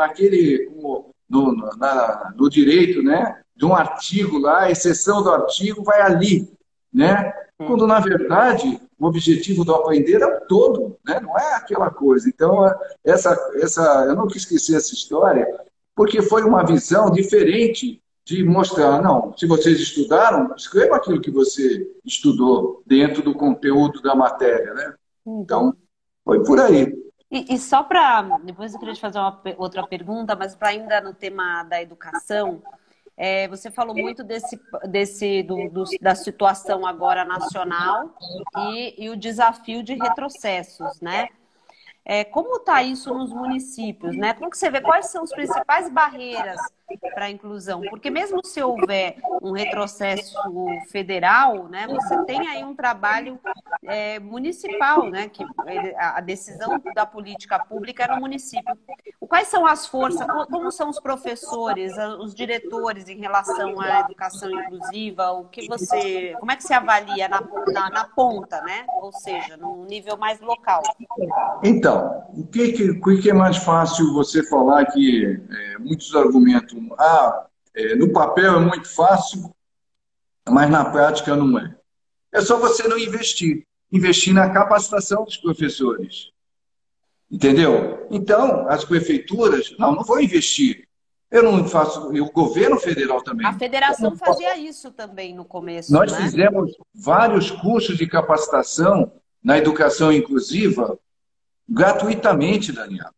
no direito, né? De um artigo lá, a exceção do artigo vai ali, né? Quando, na verdade, o objetivo do aprender é o todo, né? Não é aquela coisa. Então, eu nunca esqueci essa história, porque foi uma visão diferente de mostrar, não, se vocês estudaram, escreva aquilo que você estudou dentro do conteúdo da matéria, né? Então, foi por aí. E só para... Depois eu queria te fazer outra pergunta, mas para ainda no tema da educação, você falou muito da situação agora nacional e o desafio de retrocessos, né? Como está isso nos municípios, né? Como que você vê quais são as principais barreiras para a inclusão? Porque mesmo se houver um retrocesso federal, né, você tem aí um trabalho municipal, né? Que a decisão da política pública é no município. Quais são as forças? Como são os professores, os diretores em relação à educação inclusiva? Como é que você avalia na ponta, né? Ou seja, no nível mais local? Então, o que é mais fácil você falar que muitos argumentam, no papel é muito fácil, mas na prática não é. É só você não investir. Investir na capacitação dos professores. Entendeu? Então, as prefeituras, não vou investir. Eu não faço, e o governo federal também. A federação fazia isso também no começo, Nós né? fizemos vários cursos de capacitação na educação inclusiva gratuitamente, Daniela.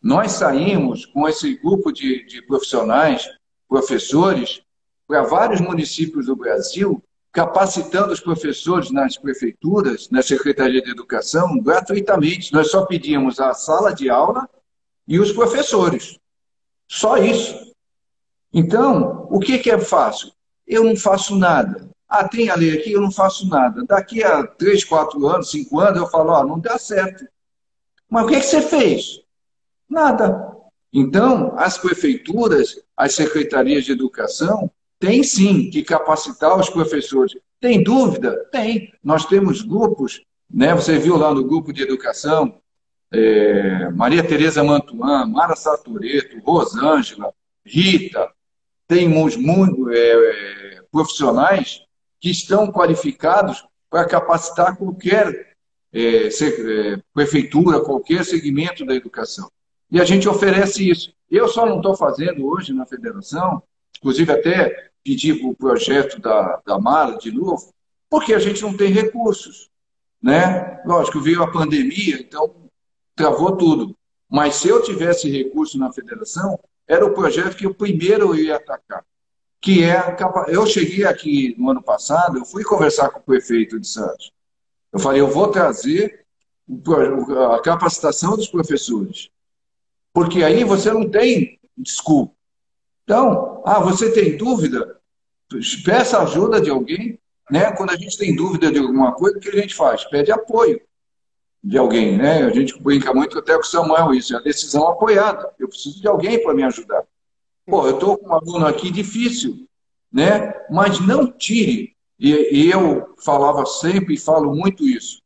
Nós saímos com esse grupo de profissionais, professores, para vários municípios do Brasil, capacitando os professores nas prefeituras, na Secretaria de Educação, gratuitamente. Nós só pedíamos a sala de aula e os professores. Só isso. Então, o que é fácil? Eu não faço nada. Ah, tem a lei aqui, eu não faço nada. Daqui a 3, 4 anos, 5 anos, eu falo, não dá certo. Mas o que você fez? Nada. Então, as prefeituras, as secretarias de educação, têm sim que capacitar os professores. Tem dúvida? Tem. Nós temos grupos, né? Você viu lá no grupo de educação, Maria Tereza Mantuan, Mara Satoreto, Rosângela, Rita, temos profissionais que estão qualificados para capacitar qualquer prefeitura, qualquer segmento da educação. E a gente oferece isso. Eu só não estou fazendo hoje na federação, inclusive até pedi para o projeto da Mara de novo, porque a gente não tem recursos, né? Lógico, veio a pandemia, então travou tudo. Mas se eu tivesse recurso na federação, era o projeto que eu primeiro ia atacar, que é eu cheguei aqui no ano passado, eu fui conversar com o prefeito de Santos. Eu falei, eu vou trazer a capacitação dos professores, porque aí você não tem desculpa. Então, você tem dúvida? Peça ajuda de alguém, né? Quando a gente tem dúvida de alguma coisa, o que a gente faz? Pede apoio de alguém, né? A gente brinca muito até com o Samuel isso, é a decisão apoiada. Eu preciso de alguém para me ajudar. Pô, eu estou com um aluno aqui difícil, né? Mas não tire, e eu falava sempre e falo muito isso,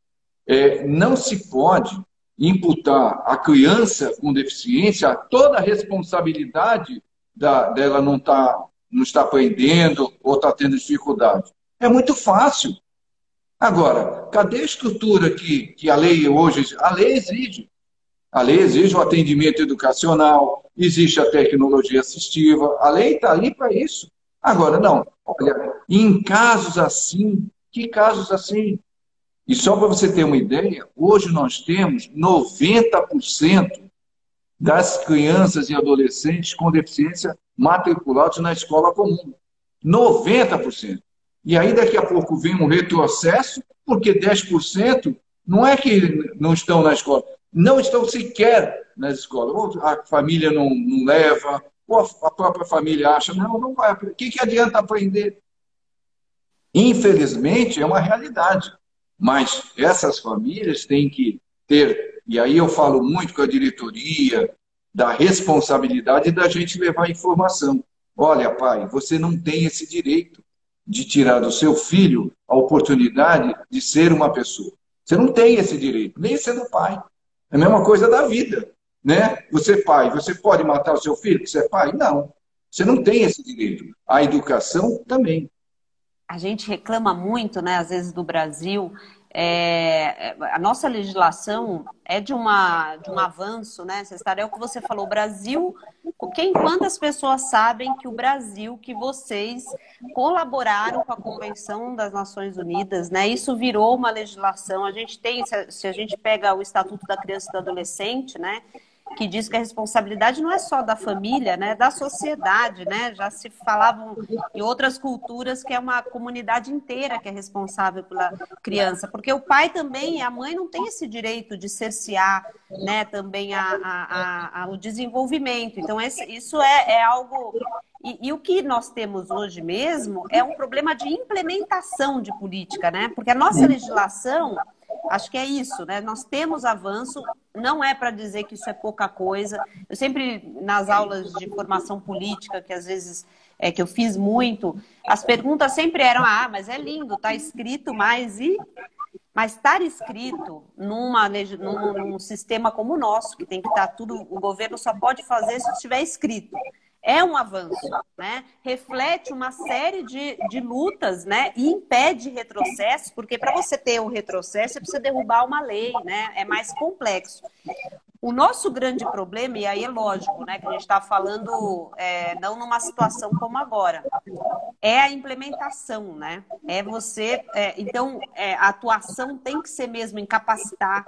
não se pode imputar à criança com deficiência toda a responsabilidade dela não está aprendendo ou está tendo dificuldade. É muito fácil. Agora, cadê a estrutura que a lei hoje... A lei exige. A lei exige o atendimento educacional, existe a tecnologia assistiva, a lei está ali para isso. Agora, não. Olha, em casos assim, que casos assim? E só para você ter uma ideia, hoje nós temos 90% das crianças e adolescentes com deficiência matriculados na escola comum. 90%. E aí, daqui a pouco, vem um retrocesso, porque 10% não é que não estão na escola, não estão sequer nas escolas. Ou a família não leva, ou a própria família acha, não vai. O que adianta aprender? Infelizmente, é uma realidade. Mas essas famílias têm que ter, e aí eu falo muito com a diretoria, da responsabilidade da gente levar informação. Olha, pai, você não tem esse direito de tirar do seu filho a oportunidade de ser uma pessoa. Você não tem esse direito, nem sendo pai. É a mesma coisa da vida, né? Você, pai, você pode matar o seu filho porque você é pai? Não. Você não tem esse direito. A educação também. A gente reclama muito, né, às vezes, do Brasil. A nossa legislação é de um avanço, né? É o que você falou, o Brasil, quantas pessoas sabem que o Brasil, que vocês colaboraram com a Convenção das Nações Unidas, né? Isso virou uma legislação. A gente tem, se a gente pega o Estatuto da Criança e do Adolescente, né? Que diz que a responsabilidade não é só da família, né, da sociedade, né? Já se falavam em outras culturas que é uma comunidade inteira que é responsável pela criança, porque o pai também e a mãe não têm esse direito de cercear, né, também o desenvolvimento. Então, isso é algo... E o que nós temos hoje mesmo é um problema de implementação de política, né? Porque a nossa legislação... Acho que é isso, né? Nós temos avanço, não é para dizer que isso é pouca coisa. Eu sempre, nas aulas de formação política, que às vezes que eu fiz muito, as perguntas sempre eram, mas é lindo, está escrito, mas estar escrito num sistema como o nosso, que tem que estar tudo, o governo só pode fazer se estiver escrito. É um avanço, né? Reflete uma série de lutas, né? E impede retrocesso, porque para você ter um retrocesso, você precisa derrubar uma lei, né? É mais complexo. O nosso grande problema, e aí é lógico, né, que a gente está falando não numa situação como agora, é a implementação, né? É você. Então, a atuação tem que ser mesmo em capacitar,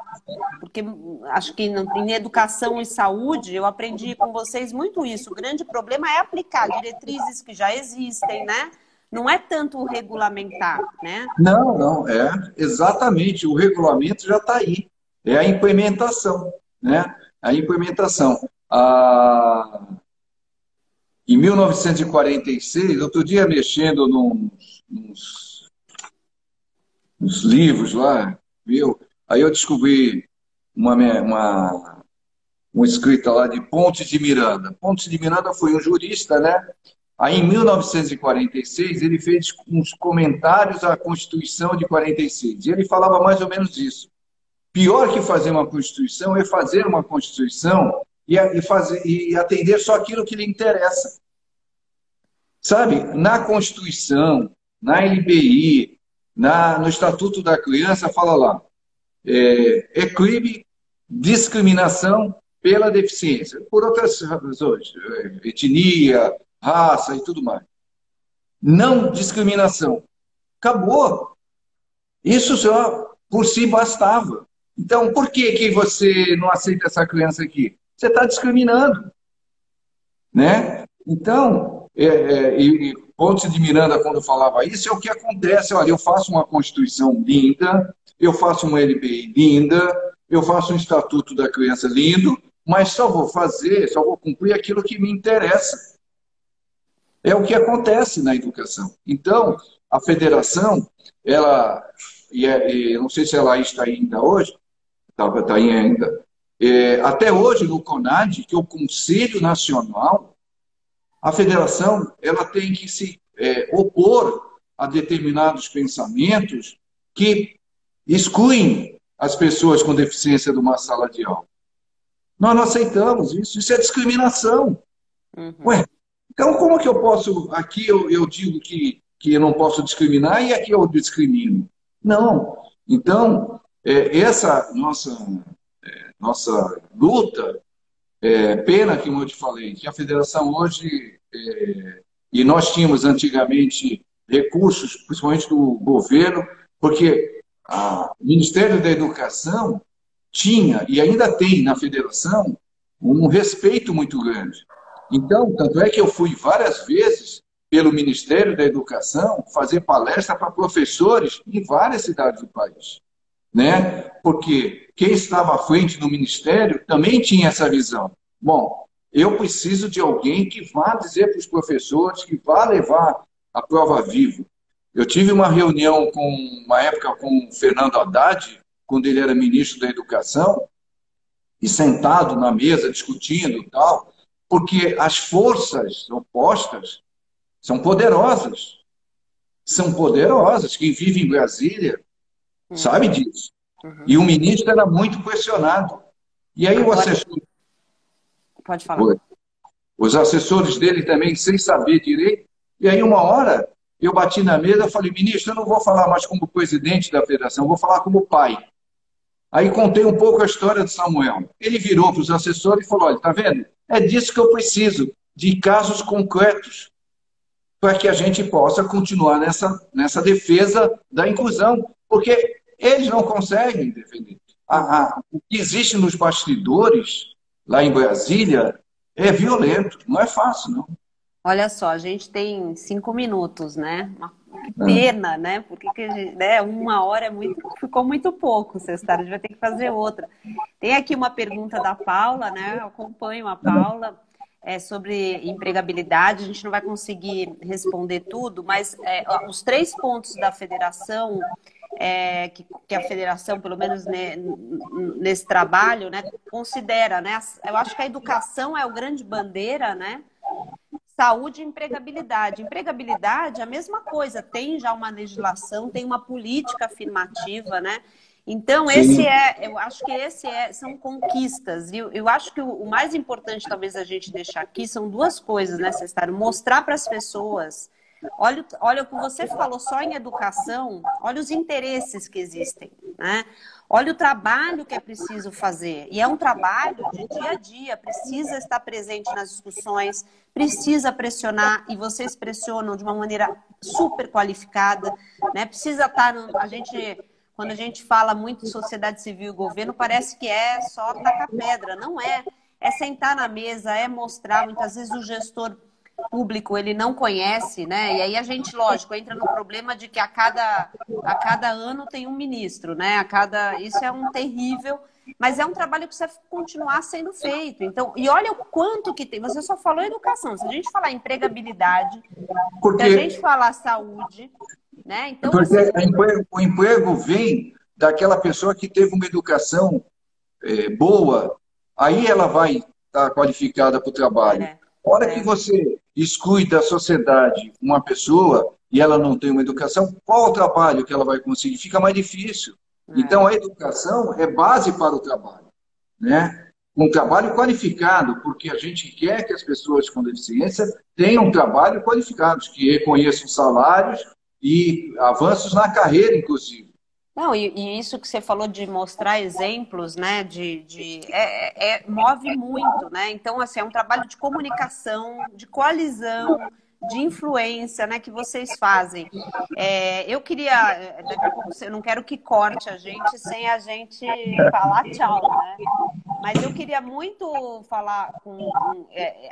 porque acho que em educação e saúde eu aprendi com vocês muito isso. O grande problema é aplicar diretrizes que já existem, né? Não é tanto o regulamentar, né? Não, não, exatamente, o regulamento já está aí, é a implementação, né? A implementação. Em 1946, outro dia mexendo nos livros lá, viu? Aí eu descobri uma escrita lá de Pontes de Miranda. Pontes de Miranda foi um jurista, né? Aí, em 1946, ele fez uns comentários à Constituição de 46. E ele falava mais ou menos isso. Pior que fazer uma Constituição é fazer uma Constituição e atender só aquilo que lhe interessa. Sabe, na Constituição, na LBI, no Estatuto da Criança, fala lá, é crime discriminação pela deficiência, por outras razões, etnia, raça e tudo mais. Não discriminação. Acabou. Isso só por si bastava. Então, por que você não aceita essa criança aqui? Você está discriminando, né? Então, Pontes de Miranda, quando falava isso, é o que acontece. Olha, eu faço uma Constituição linda, eu faço uma LBI linda, eu faço um Estatuto da Criança lindo, mas só vou cumprir aquilo que me interessa. É o que acontece na educação. Então, a federação, eu não sei se ela está ainda hoje, está aí ainda, até hoje no CONAD, que é o Conselho Nacional, a federação ela tem que se opor a determinados pensamentos que excluem as pessoas com deficiência de uma sala de aula. Nós não aceitamos isso, isso é discriminação. Uhum. Ué, então como que eu posso, aqui eu digo que eu não posso discriminar e aqui eu discrimino? Não. Então, essa nossa luta, pena que, como eu te falei, que a federação hoje, e nós tínhamos antigamente recursos, principalmente do governo, porque o Ministério da Educação tinha, e ainda tem na federação, um respeito muito grande. Então, tanto é que eu fui várias vezes pelo Ministério da Educação fazer palestra para professores em várias cidades do país, né? Porque quem estava à frente no Ministério também tinha essa visão. Bom, eu preciso de alguém que vá dizer para os professores, que vá levar a prova viva. Eu tive uma reunião uma época com o Fernando Haddad, quando ele era ministro da Educação, e sentado na mesa discutindo e tal, porque as forças opostas são poderosas. São poderosas. Quem vive em Brasília sabe disso. Uhum. E o ministro era muito questionado. E aí o assessor... Pode falar. Os assessores dele também, sem saber direito. E aí, uma hora, eu bati na mesa e falei, ministro, eu não vou falar mais como presidente da federação, eu vou falar como pai. Aí contei um pouco a história de Samuel. Ele virou para os assessores e falou, olha, tá vendo? É disso que eu preciso, de casos concretos, para que a gente possa continuar nessa defesa da inclusão, porque eles não conseguem defender. O que existe nos bastidores, lá em Brasília, é violento, não é fácil, não. Olha só, a gente tem 5 minutos, né? Que pena, né? Porque né? 1 hora ficou muito pouco, Sexta-feira, a gente vai ter que fazer outra. Tem aqui uma pergunta da Paula, né? Eu acompanho a Paula, sobre empregabilidade. A gente não vai conseguir responder tudo, mas os 3 pontos da federação, que a federação, pelo menos nesse trabalho, né, considera, né? Eu acho que a educação é o grande bandeira, né? Saúde e empregabilidade. Empregabilidade é a mesma coisa, tem já uma legislação, tem uma política afirmativa, né? Então, eu acho que são conquistas. E eu acho que o mais importante, talvez, a gente deixar aqui são 2 coisas, né, Cestário? Mostrar para as pessoas Olha o que você falou só em educação, olha os interesses que existem, né? Olha o trabalho que é preciso fazer. E é um trabalho de dia a dia, precisa estar presente nas discussões, precisa pressionar, e vocês pressionam de uma maneira super qualificada, né? Precisa estar quando a gente fala muito de sociedade civil e governo, parece que é só tacar pedra. Não é. É sentar na mesa, é mostrar. Muitas vezes o gestor público ele não conhece, né? E aí a gente, lógico, entra no problema de que a cada ano tem um ministro, né? Isso é um terrível, mas é um trabalho que precisa continuar sendo feito. Então, e olha o quanto que tem. Você só falou educação. Se a gente falar empregabilidade, se a gente falar saúde, né? Então, porque o emprego vem daquela pessoa que teve uma educação boa, aí ela vai estar qualificada para o trabalho. A hora que você exclui da sociedade uma pessoa e ela não tem uma educação, qual o trabalho que ela vai conseguir? Fica mais difícil. Então, a educação é base para o trabalho, né? Um trabalho qualificado, porque a gente quer que as pessoas com deficiência tenham trabalho qualificados, que reconheçam salários e avanços na carreira, inclusive. Não, e isso que você falou de mostrar exemplos, né, move muito, né? Então, assim, é um trabalho de comunicação, de coalizão, de influência, né, que vocês fazem. Eu queria, daqui a pouco, eu não quero que corte a gente sem a gente falar tchau, né? Mas eu queria muito falar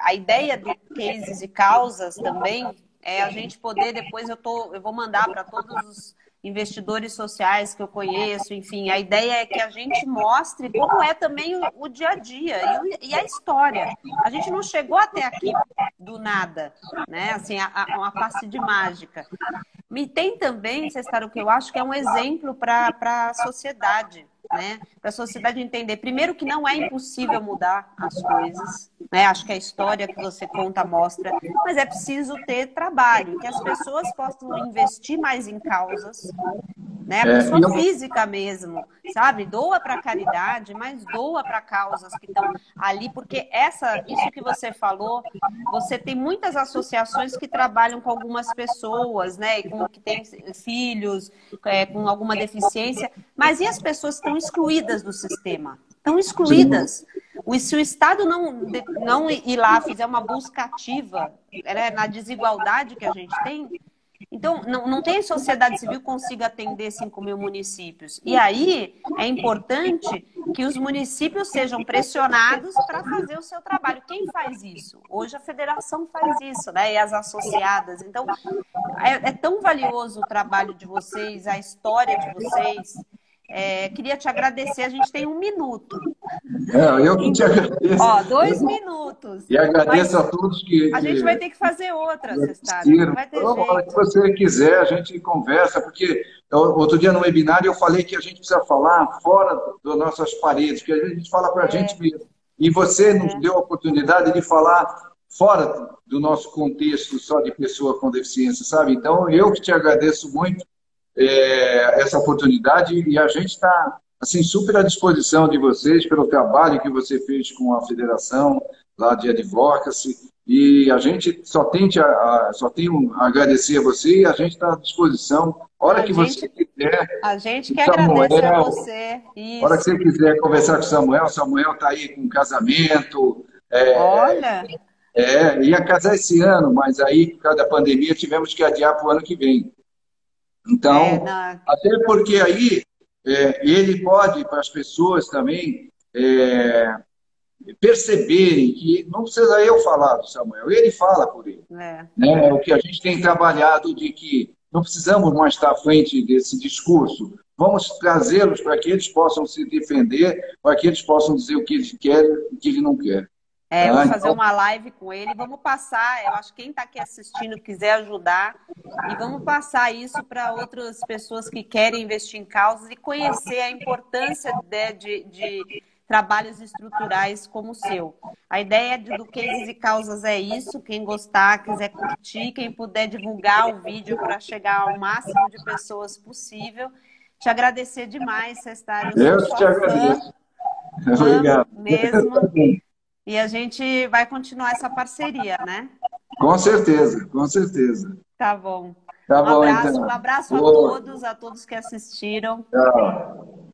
a ideia do cases e causas também, a gente poder, depois eu vou mandar para todos os investidores sociais que eu conheço, enfim, a ideia é que a gente mostre como é também o dia a dia e a história. A gente não chegou até aqui do nada, né? Assim, uma passe de mágica. E tem também, Cestaro, que eu acho que é um exemplo para a sociedade, né? Para a sociedade entender, primeiro, que não é impossível mudar as coisas, né? Acho que a história que você conta mostra, mas é preciso ter trabalho, que as pessoas possam investir mais em causas, né? A pessoa física mesmo, sabe? Doa para caridade, mas doa para causas que estão ali, porque isso que você falou, você tem muitas associações que trabalham com algumas pessoas, né? Que têm filhos com alguma deficiência, mas e as pessoas que estão excluídas do sistema? Estão excluídas. Se o Estado não ir lá, fizer uma busca ativa, na desigualdade que a gente tem, então, não tem sociedade civil que consiga atender 5 mil municípios. E aí, é importante que os municípios sejam pressionados para fazer o seu trabalho. Quem faz isso? Hoje a federação faz isso, né? E as associadas. Então, é tão valioso o trabalho de vocês, a história de vocês. Queria te agradecer. A gente tem 1 minuto. Eu que te agradeço. 2 minutos. E agradeço a todos que... A gente vai ter que fazer outra, Cestaro. Não vai ter jeito. Se você quiser, a gente conversa, porque outro dia no webinário eu falei que a gente precisa falar fora das nossas paredes, que a gente fala para a gente mesmo. E você nos deu a oportunidade de falar fora do nosso contexto só de pessoa com deficiência, sabe? Então, eu que te agradeço muito essa oportunidade e a gente está assim, super à disposição de vocês pelo trabalho que você fez com a federação lá de advocacy, e a gente só tem a agradecer a você e a gente está à disposição. Hora que você quiser. A gente que agradece a você. Isso. Hora que você quiser conversar com o Samuel está aí com casamento. Olha! Ia casar esse ano, mas aí, por causa da pandemia, tivemos que adiar para o ano que vem. Então, até porque aí ele pode, para as pessoas também, perceberem que não precisa eu falar do Samuel, ele fala por ele. Né? O que a gente tem trabalhado de que não precisamos mais estar à frente desse discurso, vamos trazê-los para que eles possam se defender, para que eles possam dizer o que eles querem e o que eles não querem. Vamos fazer uma live com ele, vamos passar, eu acho que quem está aqui assistindo quiser ajudar, e vamos passar isso para outras pessoas que querem investir em causas e conhecer a importância de trabalhos estruturais como o seu. A ideia do Cases e Causas é isso, quem gostar, quiser curtir, quem puder divulgar o vídeo para chegar ao máximo de pessoas possível. Te agradecer demais, Cestaro. Eu te agradeço. Obrigado. Mesmo. E a gente vai continuar essa parceria, né? Com certeza, com certeza. Tá bom. Tá Um bom, abraço, então. um abraço Ô, a todos que assistiram. tchau.